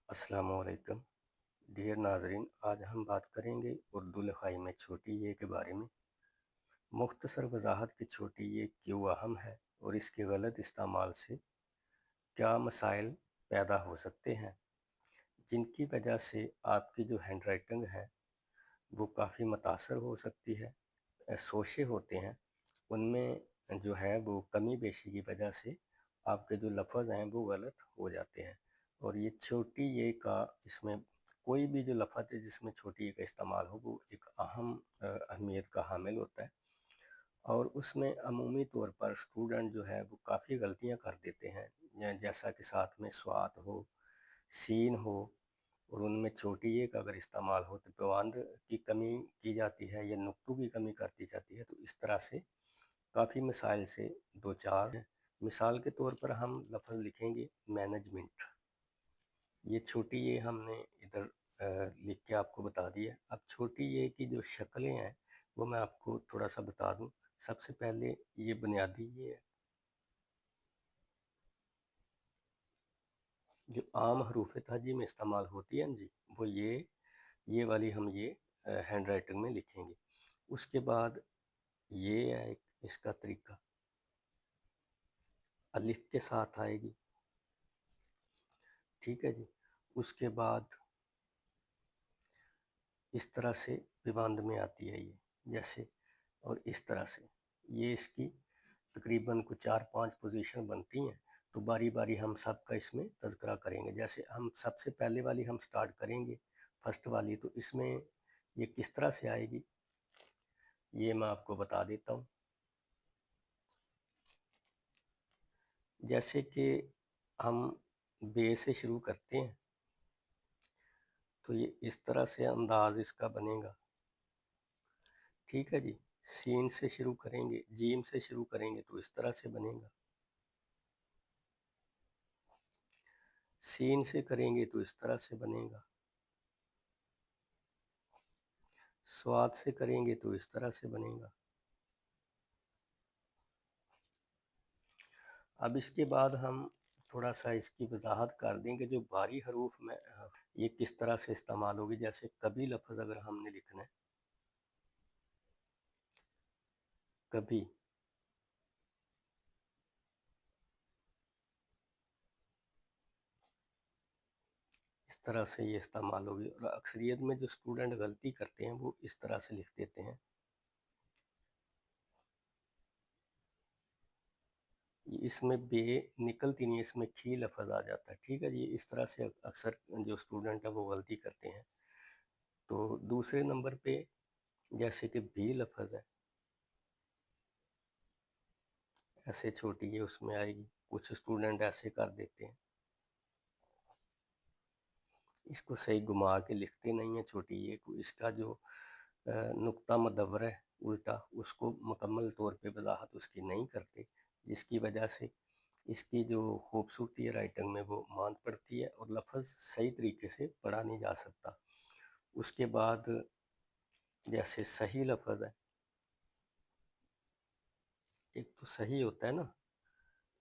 अस्सलाम वालेकुम डियर नाजरीन। आज हम बात करेंगे उर्दू लिखाई में छोटी ये के बारे में। मुख्तसर वजाहत की छोटी ये क्यों अहम है और इसके गलत इस्तेमाल से क्या मसाइल पैदा हो सकते हैं, जिनकी वजह से आपकी जो हैंड राइटिंग है वो काफ़ी मुतासर हो सकती है। सोशे होते हैं उनमें जो है वो कमी बेशी की वजह से आपके जो लफ्ज़ हैं वो गलत हो जाते हैं। और ये छोटी ये का इसमें कोई भी जो लफ्ज़ है जिसमें छोटी ये का इस्तेमाल हो वो एक अहम अहमियत का हामिल होता है। और उसमें अमूमी तौर पर स्टूडेंट जो है वो काफ़ी गलतियां कर देते हैं, जैसा कि साथ में स्वात हो, सीन हो, और उनमें छोटी ये का अगर इस्तेमाल हो तो पेवांद की कमी की जाती है या नुक्तों की कमी कर दी जाती है। तो इस तरह से काफ़ी मसाइल से दो चार हैं। मिसाल के तौर पर हम लफ्ज़ लिखेंगे मैनेजमेंट। ये छोटी ये हमने इधर लिख के आपको बता दिया। अब छोटी ये की जो शक्लें हैं वो मैं आपको थोड़ा सा बता दूं। सबसे पहले ये बुनियादी ये है जो आम हरूफ ताजी में इस्तेमाल होती है जी, वो ये वाली हम ये हैंड राइटिंग में लिखेंगे। उसके बाद ये है एक इसका तरीका, अलिफ के साथ आएगी, ठीक है जी। उसके बाद इस तरह से विवांद में आती है ये, जैसे और इस तरह से ये इसकी तकरीबन कुछ 4-5 पोजीशन बनती हैं। तो बारी बारी हम सब का इसमें तज़किरा करेंगे। जैसे हम सबसे पहले वाली हम स्टार्ट करेंगे, फर्स्ट वाली, तो इसमें ये किस तरह से आएगी ये मैं आपको बता देता हूँ। जैसे कि हम बे से शुरू करते हैं तो ये इस तरह से अंदाज इसका बनेगा, ठीक है जी। सीन से शुरू करेंगे, जीम से शुरू करेंगे तो इस तरह से बनेगा। सीन से करेंगे तो इस तरह से बनेगा। स्वाद से करेंगे तो इस तरह से बनेगा। अब इसके बाद हम थोड़ा सा इसकी वजाहत कर देंगे जो भारी हरूफ में ये किस तरह से इस्तेमाल होगी। जैसे कभी लफ्ज़ अगर हमने लिखना है, कभी, इस तरह से ये इस्तेमाल होगी। और अक्सरियत में जो स्टूडेंट गलती करते हैं वो इस तरह से लिख देते हैं, इसमें बे निकलती नहीं, इसमें खी लफ्ज़ आ जाता है, ठीक है जी। इस तरह से अक्सर जो स्टूडेंट है वो गलती करते हैं। तो दूसरे नंबर पे जैसे कि भी लफ्ज़ है, ऐसे छोटी है उसमें आएगी, कुछ स्टूडेंट ऐसे कर देते हैं, इसको सही घुमा के लिखते नहीं है छोटी ये को। इसका जो नुक्ता मदवर है उल्टा, उसको मुकम्मल तौर पे वजाहत उसकी नहीं करते, जिसकी वजह से इसकी जो खूबसूरती है राइटिंग में वो मांद पड़ती है और लफ्ज़ सही तरीके से पढ़ा नहीं जा सकता। उसके बाद जैसे सही लफ्ज़ है, एक तो सही होता है ना,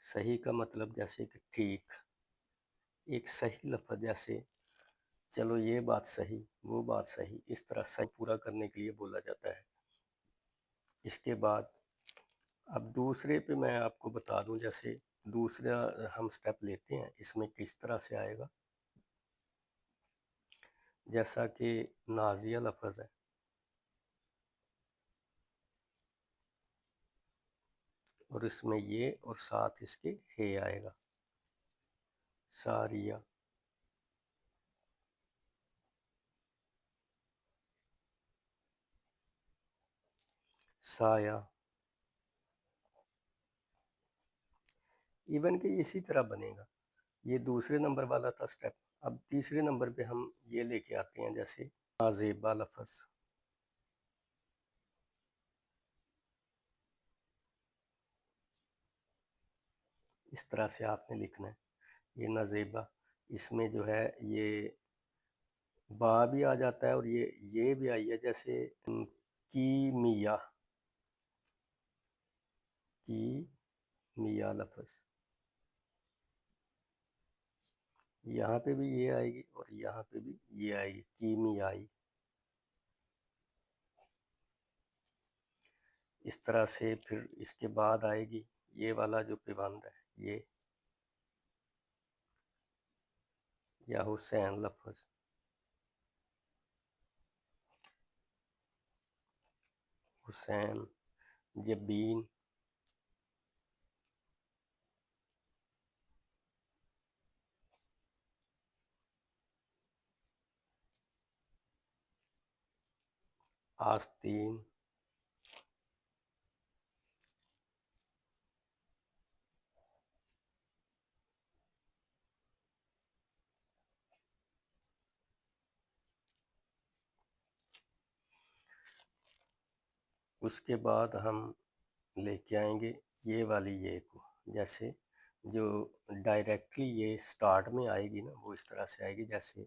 सही का मतलब जैसे कि ठीक, एक सही लफ्ज़ जैसे चलो ये बात सही, वो बात सही, इस तरह सही पूरा करने के लिए बोला जाता है। इसके बाद अब दूसरे पे मैं आपको बता दूं, जैसे दूसरा हम स्टेप लेते हैं, इसमें किस तरह से आएगा। जैसा कि नाजिया लफ्ज़ है और इसमें ये और साथ इसके हे आएगा, सारिया, साया, इवन कि इसी तरह बनेगा। ये दूसरे नंबर वाला था स्टेप। अब तीसरे नंबर पे हम ये लेके आते हैं, जैसे नाजेबा लफ्ज़, इस तरह से आपने लिखना है। ये नाजेबा, इसमें जो है ये बा भी आ जाता है और ये भी आई है, जैसे कीमिया, की मिया लफ्ज़, यहाँ पे भी ये आएगी और यहाँ पे भी ये आएगी, कीमियाई। इस तरह से फिर इसके बाद आएगी ये वाला जो पेबंद है, ये या हुसैन लफ्ज़, हुसैन, जबीन, आस्तीन, उसके बाद हम लेके आएंगे ये वाली ये को, जैसे जो डायरेक्टली ये स्टार्ट में आएगी ना वो इस तरह से आएगी, जैसे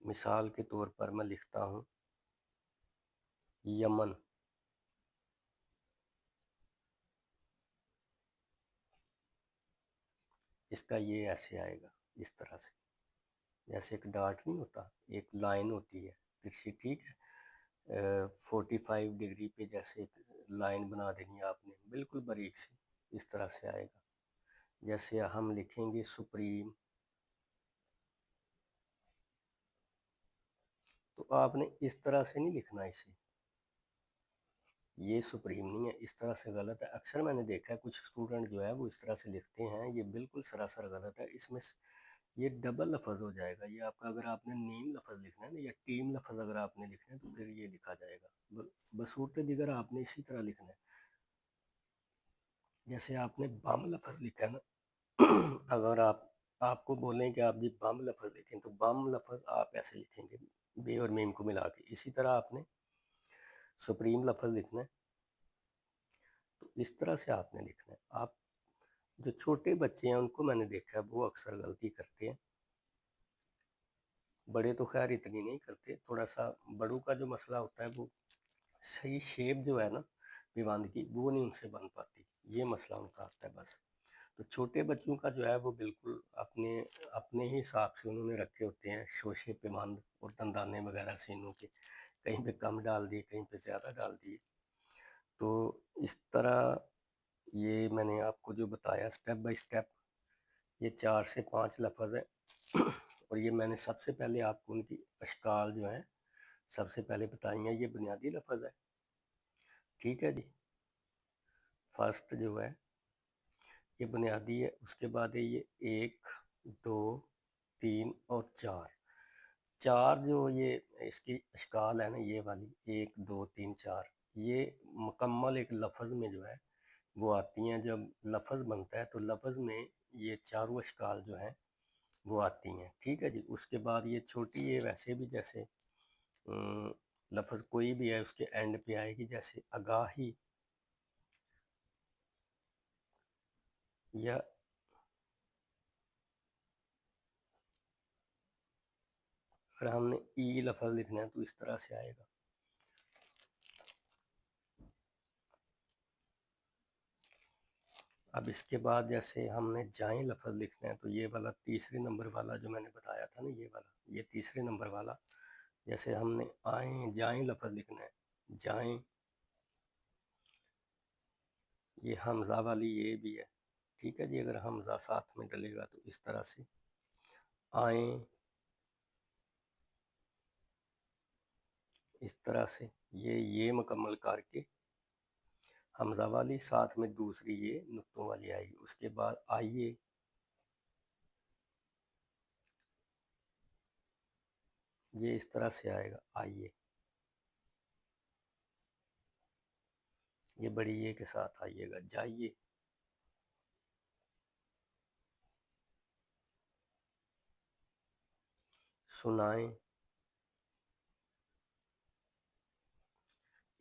मिसाल के तौर पर मैं लिखता हूँ यमन, इसका ये ऐसे आएगा इस तरह से, जैसे एक डॉट नहीं होता, एक लाइन होती है तिरछी, ठीक है, 45 डिग्री पे जैसे एक लाइन बना देनी है आपने बिल्कुल बारीक सी, इस तरह से आएगा। जैसे हम लिखेंगे सुप्रीम, तो आपने इस तरह से नहीं लिखना इसे, ये सुप्रीम नहीं है, इस तरह से गलत है। अक्सर मैंने देखा है कुछ स्टूडेंट जो है वो इस तरह से लिखते हैं, ये बिल्कुल सरासर गलत है। इसमें ये डबल लफज हो जाएगा, ये आपका अगर आपने नीम लफज लिखना है ना या टीम लफज अगर आपने लिखना है तो फिर ये लिखा जाएगा। बसूरत दिगर आपने इसी तरह लिखना है, जैसे आपने बम लफज लिखा है ना अगर आपको बोलें कि आप जी बम लफज लिखें तो बम लफज आप ऐसे लिखेंगे बे और मीम को मिला के। इसी तरह आपने सुप्रीम लफज लिखना है तो इस तरह से आपने लिखना है। आप जो छोटे बच्चे हैं उनको मैंने देखा है वो अक्सर गलती करते हैं, बड़े तो खैर इतनी नहीं करते। थोड़ा सा बड़ों का जो मसला होता है वो सही शेप जो है ना विवान की वो नहीं उनसे बन पाती, ये मसला उनका आता है बस। तो छोटे बच्चों का जो है वो बिल्कुल अपने अपने ही हिसाब से उन्होंने रखे होते हैं शोशे पेमांद और दंदाने वगैरह से इनों के, कहीं पे कम डाल दिए कहीं पे ज़्यादा डाल दिए। तो इस तरह ये मैंने आपको जो बताया स्टेप बाय स्टेप, ये 4 से 5 लफ्ज़ है और ये मैंने सबसे पहले आपको उनकी अशकाल जो है सबसे पहले बताई हैं। ये बुनियादी लफ्ज़ है, ठीक है जी। फर्स्ट जो है ये बुनियादी है, उसके बाद है ये 1 2 3 और 4। चार जो ये इसकी अशकाल है ना ये वाली 1 2 3 4, ये मुकम्मल एक लफ्ज़ में जो है वो आती हैं। जब लफ्ज़ बनता है तो लफ्ज़ में ये चारों अशकाल जो हैं वो आती हैं, ठीक है जी। उसके बाद ये छोटी ये वैसे भी जैसे लफ्ज़ कोई भी है उसके एंड पे आएगी, जैसे आगाही या अगर हमने ई लफ्ज़ लिखना है तो इस तरह से आएगा। अब इसके बाद जैसे हमने जाएं लफ्ज़ लिखना है तो ये वाला तीसरे नंबर वाला जो मैंने बताया था ना ये वाला, ये तीसरे नंबर वाला, जैसे हमने आएँ जाएं लफ्ज़ लिखना है, जाएं, ये हमज़ा वाली ये भी है, ठीक है जी। अगर हमज़ा साथ में डलेगा तो इस तरह से आएँ, इस तरह से ये मुकम्मल करके हमज़ा वाली साथ में दूसरी ये नुक्तों वाली आएगी। उसके बाद आइए, ये इस तरह से आएगा आइए, ये बड़ी ये के साथ आइएगा जाइए, सुनाएं।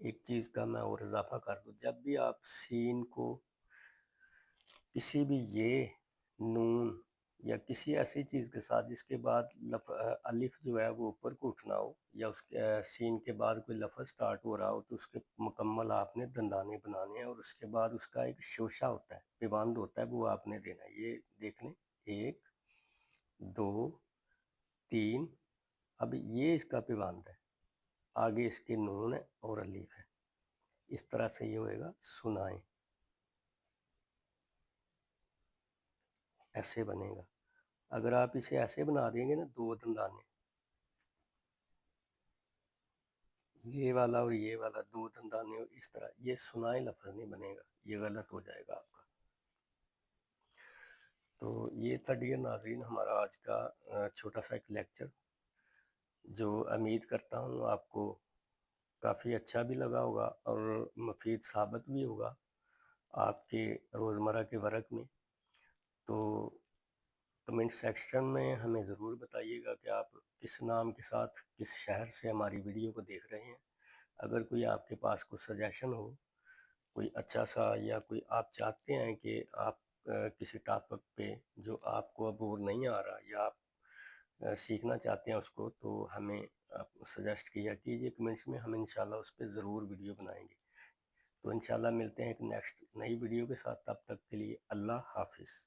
एक चीज़ का मैं और इजाफा कर दूँ, जब भी आप सीन को किसी भी ये नून या किसी ऐसी चीज़ के साथ जिसके बाद अलिफ जो है वो ऊपर को उठना हो या उसके सीन के बाद कोई लफ्ज़ स्टार्ट हो रहा हो तो उसके मुकम्मल आपने दंदाने बनाने हैं और उसके बाद उसका एक शोशा होता है पेबंद होता है वो आपने देना है, ये देख लें। 1 2 3। अब ये इसका पिबंध है, आगे इसके नून है और अलीफ है। इस तरह से ये होएगा सुनाएं, ऐसे बनेगा। अगर आप इसे ऐसे बना देंगे ना, 2 दंदाने, ये वाला और ये वाला 2 दंदाने, और इस तरह, ये सुनाए लफ्ज़ नहीं बनेगा, ये गलत हो जाएगा आपका। तो ये था डियर नाज़रीन हमारा आज का छोटा सा एक लेक्चर, जो उम्मीद करता हूँ आपको काफ़ी अच्छा भी लगा होगा और मुफीद साबित भी होगा आपके रोज़मर्रा के वर्क में। तो कमेंट सेक्शन में हमें ज़रूर बताइएगा कि आप किस नाम के साथ किस शहर से हमारी वीडियो को देख रहे हैं। अगर कोई आपके पास कोई सजेशन हो, कोई अच्छा सा, या कोई आप चाहते हैं कि आप किसी टॉपिक पे जो आपको अब और नहीं आ रहा, या आप सीखना चाहते हैं उसको, तो हमें आप सजेस्ट किया कीजिए कमेंट्स में, हम इंशाल्लाह उस पर ज़रूर वीडियो बनाएंगे। तो इंशाल्लाह मिलते हैं एक नेक्स्ट नई वीडियो के साथ, तब तक के लिए अल्लाह हाफिज़।